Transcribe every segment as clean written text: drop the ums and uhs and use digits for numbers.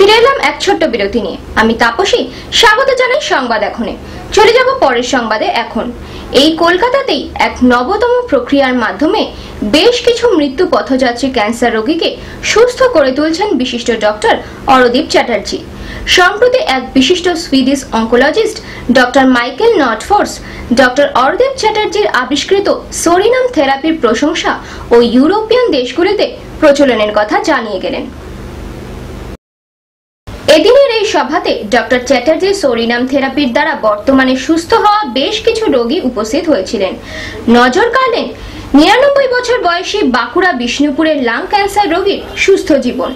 ফিরে এলাম এক ছোট্ট বিরতি নিয়ে। আমি তাপসী, স্বাগত জানাই সংবাদ এখনে। চলে যাব পরের সংবাদে। এখন এই কলকাতাতেই এক নবতম প্রক্রিয়ার মাধ্যমে বেশ কিছু মৃত্যু পথযাত্রী ক্যান্সার রোগীকে সুস্থ করে তুলছেন বিশিষ্ট ডক্টর অরদীপ চ্যাটার্জি। সম্প্রতি এক বিশিষ্ট Swedish oncologist doctor Michael Notfors doctor Ardeep চ্যাটার্জির আবিষ্কৃত সোরিনাম থেরাপির প্রশংসা ও ইউরোপিয়ান দেশগুলিতে প্রচলনের কথা জানিয়ে গেলেন। এদিনের এই সভাতে ডক্টর চ্যাটার্জির সোরিনাম থেরাপির দ্বারা বর্তমানে সুস্থ হওয়া বেশ কিছু রোগী উপস্থিত হয়েছিলেন। নজর কাড়লেন ৯৯ বছর বয়সী বাঁকুড়া বিষ্ণুপুরের লাং ক্যান্সার রোগীর সুস্থ জীবন।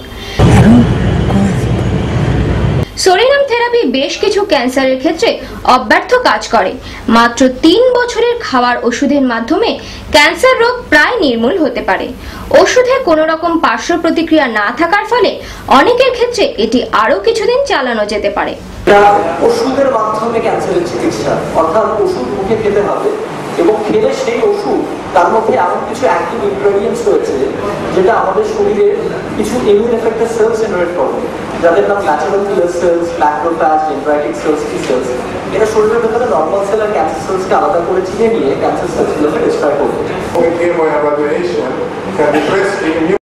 সোরিনাম থেরাপি বেশ কিছু ক্যান্সারের ক্ষেত্রে অব্যর্থ কাজ করে। মাত্র ৩ বছরের খাওয়ার ওষুধের মাধ্যমে ক্যান্সার রোগ প্রায় নির্মূল হতে পারে। ওষুধে কোনো রকম পার্শ্ব প্রতিক্রিয়া না থাকার ফলে অনেকের ক্ষেত্রে এটি আরো কিছুদিন চালানো যেতে পারে। ওষুধের মাধ্যমে ক্যান্সারের চিকিৎসা, অর্থাৎ ওষুধ মুখে খেতে হবে এবং খেলে সেই ওষুধ তার মধ্যে এমন কিছু অ্যাক্টিভ ইনগ্রেডিয়েন্টস রয়েছে যেটা আমাদের শরীরে কিছু ইমিউন এফেক্টর সেলস জেনারেট করবে, যাদের নাম ন্যাচারাল কিলার সেলস, ম্যাক্রোফ্যাজ, ডেনড্রাইটিক সেলস, টি সেলস। এরা শরীরের ভেতরে নর্মাল সেল আর ক্যান্সার সেলসকে আলাদা করে চিনে নিয়ে ক্যান্সার সেলসগুলোকে ডিস্ট্রয় করবে। Chemoevaluation can depress the immune